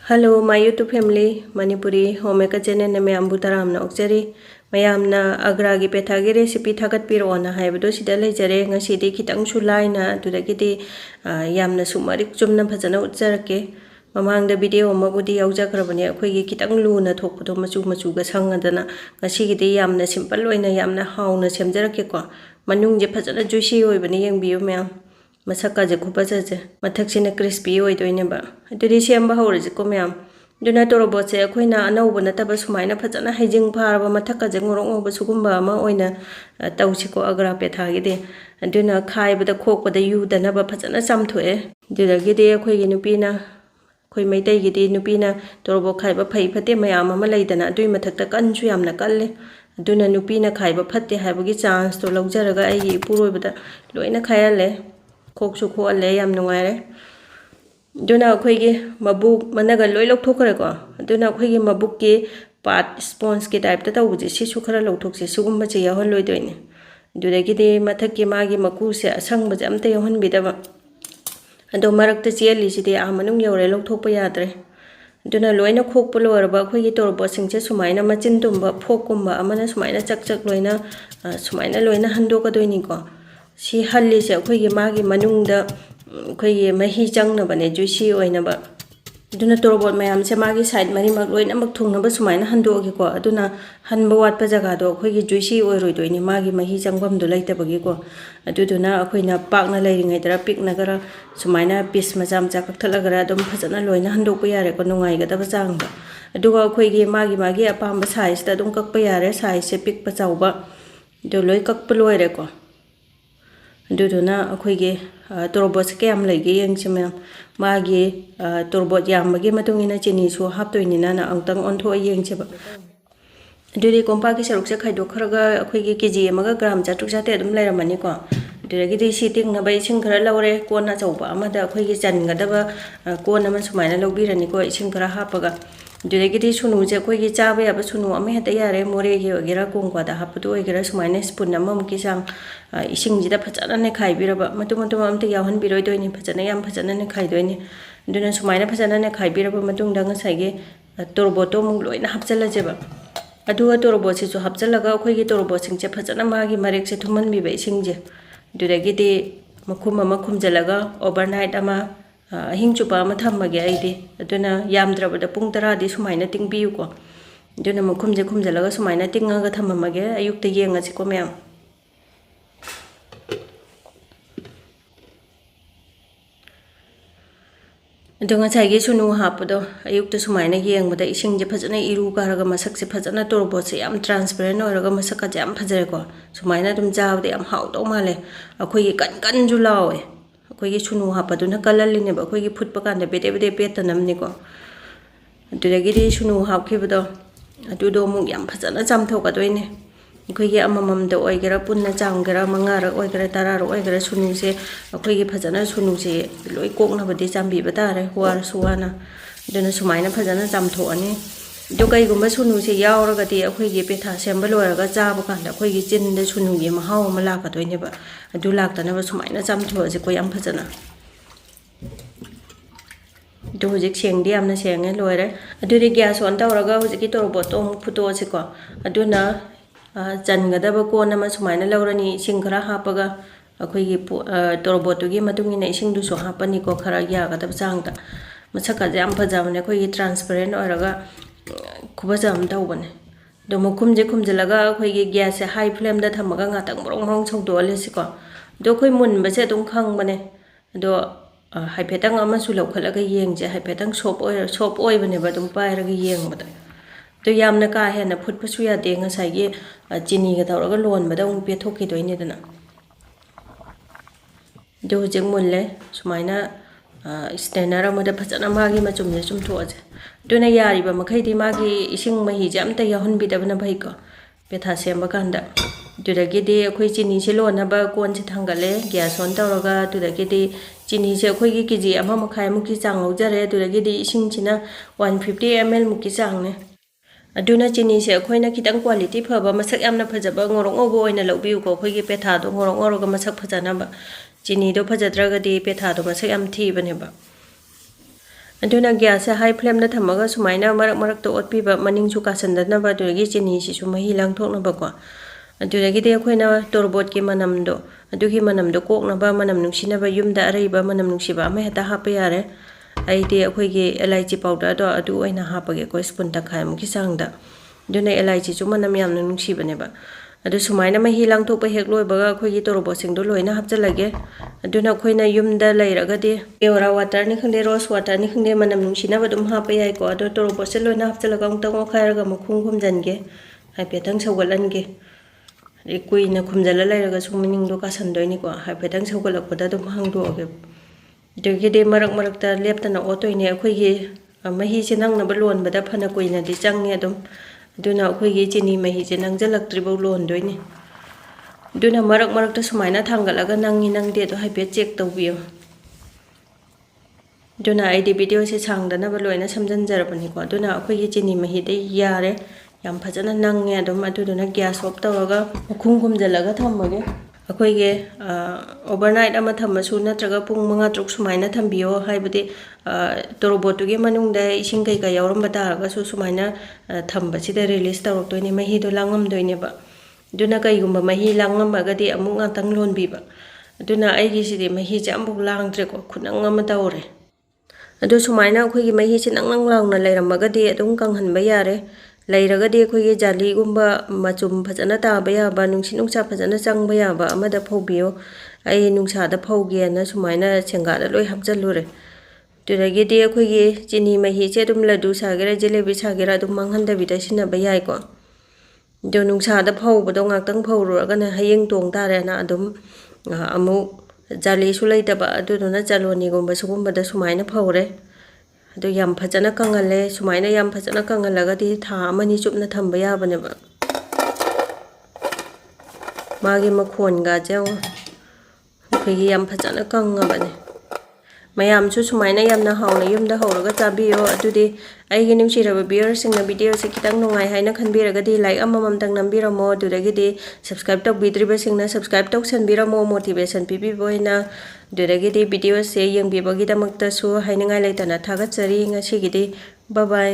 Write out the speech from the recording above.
Hello, my YouTube family, Manipuri homemaker channel na mayam butaram na okjari. Mayam na agra gi petha gi recipe thagat piro na haibdo sida lejare ngasi di kitang sulai na tudagiti yam na sumarik chumna phajana utjarake. Mamang da video mabudi yaujakrabani akhoi gi kitang lu na thokpado machu ga sangadana ngasi gi di yam na simple loina yam na haw na semjarake ko. Manung je phajana juicy oibani yengbiyo mayam. Masaka je kupaja je mathak sina crispy oi doine ba aduri semba hore je ko myam duna torobo che akoina anau bana taba sumaina phajana haijing pharba mathaka je ngorong ba sugumba ma oina tausi ko agra petha gi de aduna khai bada khok bada yu dana ba phajana samthoe dura gi de akhoi gi nupina khoi maitai gi de nupina torobo khai ba phai phate mayam ama leidana adui mathakta kan chu yamna kalle aduna nupina khai ba phatte haibagi chance to laujaraga ai puroi bada loina khayale koksu ko alle yam nungaire duna akhoi gi mabuk managa loi lokthokre ko duna akhoi gi mabuk ki pat sponge ki type ta tawji si su khara lokthok se sugum ba che yahon loi doine dura gi de mathak ki magi maku se asang ba jam te yahon bidaba ado marak ta cheli si de amanung yore lokthok pa yadre duna loina khok pulo arba akhoi gi torbo singche sumaina machin tumba phokumba amana sumaina chak loina sumaina loina hando ka doini ko si halli se akhoi gi magi manungda akhoi gi mahi changna bane juicy oina ba duna torbot mayam se magi side mari mak loina mak thungna ba sumaina hando gi ko aduna hanba wat pa jaga do akhoi gi juicy oi roi doini magi mahi changbam do laita bagi ko aduduna akhoi na pakna leiringai dara pikna gara sumaina piece majam cha kakthala gara dum phajana loina hando pa yare ko nungai ga da ba chang ba aduga akhoi gi magi apam ba size ta dum kak pa yare size se pik pa chawba do loi kak pa loire ko duduna akhoi gi torbot ke am lege yang chime magi torbot yam magi matungina chini su haptoini na angtang ontho yeng cheba duri kompa ki saruk se khaido kharaga akhoi gi kg amaga gram chatruk jate dum lairamani ko duragi di siting na bai sing khara laure kona chauba amada akhoi gi chan gadaba kona man sumaina lobirani ko ising khara hapaga duragi di sunu je akhoi gi chaba yaba sunu ame hata yare more gi ogera kongkwa da hapatu ogera sumaina spoon amam ki sang ising jida phajana ne khai biraba matum amte yahan biroi doini phajana yam phajana ne khai doini duna sumaina phajana ne khai biraba matung dang saige torboto mung loina hapchala jeba adu torbo se chu hapchalaga akhoi gi torbo sing che phajana magi marek se thuman bi bai sing je duragi di makhum ama khumjalaga overnight ama hing chupa ma thammage aidi aduna yamdrabada pung 10 di sumaina tingbiu ko duna makhum je khumjalaga sumaina tingaga thammage ayukta yenga chi ko myam dunga chaigi sunu hapado ayukta sumaina yengbada ising je phajana iru karaga masak se phajana torbo se yam transparent oraga masaka jam phajare ko sumaina dum jawde am haudo male akhoi gi kan ju lawe akhoi gi sunu hapado na kalali ne ba akhoi gi phutpa kan da bede petanam ni ko duragi ri sunu hapkhibado adu do mu yam phajana jam thoka doine akhoi gi amamam da oigera punna changgera mangara oigera tarara oigera sunu se akhoi gi phajana sunu se loi kokna badi chambi batare war suwana duna sumaina phajana chamtho ani do kai gumba sunu se yauraga ti akhoi gi petha sembal oraga chaba kan da akhoi gi chin de sunu gi mahaw mala ka doine ba adu laktana ba sumaina chamtho se ko yam phajana do hojik seng di amna seng loire adu ri gas on ta oraga hojik ki torbo to phuto se ko aduna changadaba kona ma sumaina laurani ising khara hapaga akhoi gi torbotu gi matungina ising du so hapani ko khara ya ga tab changta masaka jam phajamane akhoi gi transparent oraga khubajam tawbane do mukhum je khumjalaga akhoi gi gas se high flame da thamaga ngatang morong chongdole siko do khoi mun ba se dum khang bane do haipetang ama su lokhalaga yeng je haipetang sop oi bane ba dum pai raga yeng bada to yamna ka hena phut phasu ya de nga sai gi chini ga tawraga lon bada ung pe thokki doine dana do jeng mulle sumaina stenara moda phajana magi machum ne chum tho aje duna yari ba makhai di magi ising mahi jam ta yahon bidabna bhai ko petha semba kanda duragi de akhoi chini se lona ba kon se thangale gas on tawraga duragi de chini se akhoi gi kg ama makhai mu ki chang lojare duragi de ising china 150 ml mu ki chang ne aduna chini se akhoi kitang quality phaba masak yamna phajaba ngorong obo oina lobbiu ko akhoi gi petha do ngorong oroga masak phajana ba chini do phajadraga di petha do masak yam thi bane ba ꯑꯗꯨꯅ ꯒ꯭ꯌꯥꯁꯁꯦ ꯍꯥꯏ ꯐ꯭ꯂꯦꯝꯗ ꯊꯝꯃꯒ ꯁꯨꯃꯥꯏꯅ ꯃꯔꯛ ꯃꯔꯛꯇ ꯑꯣꯠꯄꯤꯕ ꯃꯅꯤꯡꯁꯨ ꯀꯥꯁꯟꯗꯅꯕ ꯑꯗꯨꯗꯒꯤ ꯆꯤꯅꯤꯁꯤꯁꯨ ꯃꯍꯤ ꯂꯥꯡꯊꯣꯛꯅꯕꯀꯣ ꯑꯗꯨꯗꯒꯤꯗꯤ ꯑꯩꯈꯣꯏꯅ ꯇꯣꯔꯕꯣꯠꯀꯤ ꯃꯅꯝꯗꯣ ꯑꯗꯨꯒꯤ ꯃꯅꯝꯗꯣ ꯀꯣꯛꯅꯕ ꯃꯅꯝ ꯅꯨꯡꯁꯤꯅꯕ ꯌꯨꯝꯗ ꯑꯔꯩꯕ ꯃꯅꯝ ꯅꯨꯡꯁꯤꯕ ꯑꯃ ꯍꯦꯛꯇ ꯍꯥꯞꯄ ꯌꯥꯔꯦ ꯑꯩꯗꯤ ꯑꯩꯈꯣꯏꯒꯤ ꯑꯦꯂꯥꯏꯆꯤ ꯄꯥꯎꯗꯔꯗꯣ ꯑꯗꯨ ꯑꯣꯏꯅ ꯍꯥꯞꯄꯒꯦꯀꯣ ꯁ꯭ꯄꯨꯟ ꯇꯪꯈꯥꯏꯃꯨꯛꯀꯤ ꯆꯥꯡꯗ ꯑꯗꯨꯅ ꯑꯦꯂꯥꯏꯆꯤꯁꯨ ꯃꯅꯝ ꯌꯥꯝꯅ ꯅꯨꯡꯁꯤꯕꯅꯦꯕ ꯑꯗꯨ ꯁꯨꯃꯥꯏꯅ ꯃꯍꯤ ꯂꯥꯡꯊꯣꯛꯄ ꯍꯦꯛ ꯂꯣꯏꯕꯒ ꯑꯩꯈꯣꯏꯒꯤ ꯇꯣꯔꯕꯣꯠꯁꯤꯡꯗꯣ ꯂꯣꯏꯅ ꯍꯥꯞꯆꯜꯂꯒꯦ ꯑꯗꯨꯅ ꯑꯩꯈꯣꯏꯅ ꯌꯨꯝꯗ ꯂꯩꯔꯒꯗꯤ ꯀꯦꯋꯔꯥ ꯋꯥꯇꯔꯅꯤ ꯈꯪꯗꯦ ꯔꯣꯁ ꯋꯥꯇꯔꯅꯤ ꯈꯪꯗꯦ ꯃꯅꯝ ꯅꯨꯡꯁꯤꯅꯕ ꯑꯗꯨꯝ ꯍꯥꯞꯄ ꯌꯥꯏꯀꯣ ꯑꯗꯣ ꯇꯣꯔꯕꯣꯠꯁꯦ ꯂꯣꯏꯅ ꯍꯥꯞꯆꯜꯂꯒ ꯑꯃꯨꯛꯇꯪ ꯑꯣꯠꯈꯥꯏꯔꯒ ꯃꯈꯨꯝ ꯈꯨꯝꯖꯤꯟꯒꯦ ꯍꯥꯏꯐꯦꯠꯇꯪ ꯁꯧꯒꯠꯍꯟꯒꯦ ꯑꯗꯩ ꯀꯨꯏꯅ ꯈꯨꯝꯖꯤꯜꯂ ꯂꯩꯔꯒꯁꯨ ꯃꯅꯤꯡꯗꯣ ꯀꯥꯁꯟꯗꯣꯏꯅꯤꯀꯣ ꯍꯥꯏꯐꯦꯠꯇꯪ ꯁꯧꯒꯠꯂꯛꯄꯗ ꯑꯗꯨꯝ ꯍꯥꯡꯗꯣꯛꯑꯒꯦ ꯑꯗꯒꯤꯗꯤ ꯃꯔꯛ ꯃꯔꯛꯇ ꯂꯦꯞꯇꯅ ꯑꯣꯠꯇꯣꯏꯅꯦ ꯑꯩꯈꯣꯏꯒꯤ ꯃꯍꯤꯁꯦ ꯅꯪꯅꯕ ꯂꯣꯟꯕꯗ ꯐꯅ ꯀꯨꯏꯅꯗꯤ ꯆꯪꯉꯦ ꯑꯗꯨꯝ ꯑꯗꯨꯅ ꯑꯩꯈꯣꯏꯒꯤ ꯆꯤꯅꯤ ꯃꯍꯤꯁꯦ ꯅꯪꯁꯤꯜꯂꯛꯇ꯭ꯔꯤꯐꯥꯎ ꯂꯣꯟꯗꯣꯏꯅꯤ ꯑꯗꯨꯅ ꯃꯔꯛ ꯃꯔꯛꯇ ꯁꯨꯃꯥꯏꯅ ꯊꯥꯡꯒꯠꯂꯒ ꯅꯪꯉꯤ ꯅꯪꯗꯦ ꯑꯗꯣ ꯍꯥꯏꯐꯦꯠ ꯆꯦꯛ ꯇꯧꯕꯤꯌꯣ ꯑꯗꯨꯅ ꯑꯩꯗꯤ ꯚꯤꯗꯤꯑꯣꯁꯦ ꯁꯥꯡꯗꯅꯕ ꯂꯣꯏꯅ ꯁꯝꯖꯤꯟꯖꯔꯕꯅꯤꯀꯣ ꯑꯗꯨꯅ ꯑꯩꯈꯣꯏꯒꯤ ꯆꯤꯅꯤ ꯃꯍꯤꯗ ꯌꯥꯔꯦ ꯌꯥꯝ ꯐꯖꯅ ꯅꯪꯉꯦ ꯑꯗꯨꯝ ꯑꯗꯨꯗꯨꯅ ꯒ꯭ꯌꯥꯁ ꯑꯣꯐ ꯇꯧꯔꯒ ꯃꯈꯨꯝ ꯈꯨꯝꯖꯤꯜꯂꯒ ꯊꯝꯃꯒꯦ ꯑꯩꯈꯣꯏꯒꯤ ꯑꯣꯚꯔꯅꯥꯏꯠ ꯑꯃ ꯊꯝꯃꯁꯨ ꯅꯠꯇ꯭ꯔꯒ ꯄꯨꯡ 5-6 ꯁꯨꯃꯥꯏꯅ ꯊꯝꯕꯤꯌꯣ ꯍꯥꯏꯕꯗꯤ ꯇꯣꯔꯕꯣꯠꯇꯨꯒꯤ ꯃꯅꯨꯡꯗ ꯏꯁꯤꯡ ꯀꯩꯀꯥ ꯌꯥꯎꯔꯝꯕ ꯇꯥꯔꯒꯁꯨ ꯁꯨꯃꯥꯏꯅ ꯊꯝꯕꯁꯤꯗ ꯔꯤꯂꯤꯁ ꯇꯧꯔꯛꯇꯣꯏꯅꯦ ꯃꯍꯤꯗꯣ ꯂꯥꯡꯉꯝꯗꯣꯏꯅꯦꯕ ꯑꯗꯨꯅ ꯀꯩꯒꯨꯝꯕ ꯃꯍꯤ ꯂꯥꯡꯉꯝꯃꯒꯗꯤ ꯑꯃꯨꯛ ꯉꯥꯛꯇꯪ ꯂꯣꯟꯕꯤꯕ ꯑꯗꯨꯅ ꯑꯩꯒꯤꯁꯤꯗꯤ ꯃꯍꯤꯁꯦ ꯑꯃꯐꯥꯎ ꯂꯥꯡꯗ꯭ꯔꯦꯀꯣ ꯈꯨꯅꯪ ꯑꯃ ꯇꯧꯔꯦ ꯑꯗꯨ ꯁꯨꯃꯥꯏꯅ ꯑꯩꯈꯣꯏꯒꯤ ꯃꯍꯤꯁꯦ ꯅꯪ ꯅꯪ ꯂꯥꯎꯅ ꯂꯩꯔꯝꯃꯒꯗꯤ ꯑꯗꯨꯝ ꯀꯪꯍꯟꯕ ꯌꯥꯔꯦ ꯂꯩꯔꯒꯗꯤ ꯑꯩꯈꯣꯏꯒꯤ ꯖꯥꯂꯤꯒꯨꯝꯕ ꯃꯆꯨꯝ ꯐꯖꯅ ꯇꯥꯕ ꯌꯥꯕ ꯅꯨꯡꯁꯤꯠ ꯅꯨꯡꯁꯥ ꯐꯖꯅ ꯆꯪꯕ ꯌꯥꯕ ꯑꯃꯗ ꯐꯧꯕꯤꯌꯣ ꯑꯩ ꯅꯨꯡꯁꯥꯗ ꯐꯧꯒꯦꯅ ꯁꯨꯃꯥꯏꯅ ꯁꯦꯡꯒꯥꯗ ꯂꯣꯏ ꯍꯥꯞꯆꯜꯂꯨꯔꯦ ꯑꯗꯨꯗꯒꯤꯗꯤ ꯑꯩꯈꯣꯏꯒꯤ ꯆꯤꯅꯤ ꯃꯍꯤꯁꯦ ꯑꯗꯨꯝ ꯂꯗꯨ ꯁꯥꯒꯦꯔꯥ ꯖꯤꯂꯦꯕꯤ ꯁꯥꯒꯦꯔꯥ ꯑꯗꯨꯝ ꯃꯥꯡꯍꯟꯗꯕꯤꯗ ꯁꯤꯖꯤꯟꯅꯕ ꯌꯥꯏꯀꯣ ꯑꯗꯣ ꯅꯨꯡꯁꯥꯗ ꯐꯧꯕꯗꯣ ꯉꯥꯛꯇꯪ ꯐꯧꯔꯨꯔꯒꯅ ꯍꯌꯦꯡ ꯇꯣꯡ ꯇꯥꯔꯦꯅ ꯑꯗꯨꯝ ꯑꯃꯨꯛ ꯖꯥꯂꯤꯁꯨ ꯂꯩꯇꯕ ꯑꯗꯨꯗꯨꯅ ꯆꯥꯂꯣꯅꯤꯒꯨꯝꯕ ꯁꯤꯒꯨꯝꯕꯗ ꯁꯨꯃꯥꯏꯅ ꯐꯧꯔꯦ ꯑꯗꯨ ꯌꯥꯝ ꯐꯖꯅ ꯀꯪꯍꯜꯂꯦ ꯁꯨꯃꯥꯏꯅ ꯌꯥꯝ ꯐꯖꯅ ꯀꯪꯍꯜꯂꯒꯗꯤ ꯊꯥ 1-2 ꯆꯨꯞꯅ ꯊꯝꯕ ꯌꯥꯕꯅꯦꯕ ꯃꯥꯒꯤ ꯃꯈꯣꯟꯒꯥꯁꯦ ꯑꯩꯈꯣꯏꯒꯤ ꯌꯥꯝ ꯐꯖꯅ ꯀꯪꯉꯕꯅꯦ ꯃꯌꯥꯝꯁꯨ ꯁꯨꯃꯥꯏꯅ ꯌꯥꯝꯅ ꯍꯥꯎꯅ ꯌꯨꯝꯗ ꯍꯧꯔꯒ ꯆꯥꯕꯤꯌꯣ ꯑꯗꯨꯗꯤ ꯑꯩꯒꯤ ꯅꯨꯡꯁꯤꯔꯕ ꯚꯤꯌꯔꯁꯤꯡꯅ ꯚꯤꯗꯤꯑꯣꯁꯦ ꯈꯤꯇꯪ ꯅꯨꯡꯉꯥꯏ ꯍꯥꯏꯅ ꯈꯟꯕꯤꯔꯒꯗꯤ ꯂꯥꯏꯛ ꯑꯃꯃꯝꯇꯪ ꯅꯝꯕꯤꯔꯝꯃꯣ ꯑꯗꯨꯗꯒꯤꯗꯤ ꯁꯕꯁꯀ꯭ꯔꯥꯏꯕ ꯇꯧꯕꯤꯗ꯭ꯔꯤꯕꯁꯤꯡꯅ ꯁꯕꯁꯀ꯭ꯔꯥꯏꯕ ꯇꯧꯁꯟꯕꯤꯔꯝꯃꯣ ꯃꯣꯇꯤꯚꯦꯁꯟ ꯄꯤꯕꯤꯕ ꯑꯣꯏꯅ ꯑꯗꯨꯗꯒꯤꯗꯤ ꯚꯤꯗꯤꯑꯣꯁꯦ ꯌꯦꯡꯕꯤꯕꯒꯤꯗꯃꯛꯇꯁꯨ ꯍꯥꯏꯅꯤꯡꯉꯥꯏ ꯂꯩꯇꯅ ꯊꯥꯒꯠꯆꯔꯤ ꯉꯁꯤꯒꯤꯗꯤ ꯕꯥꯏ ꯕꯥꯏ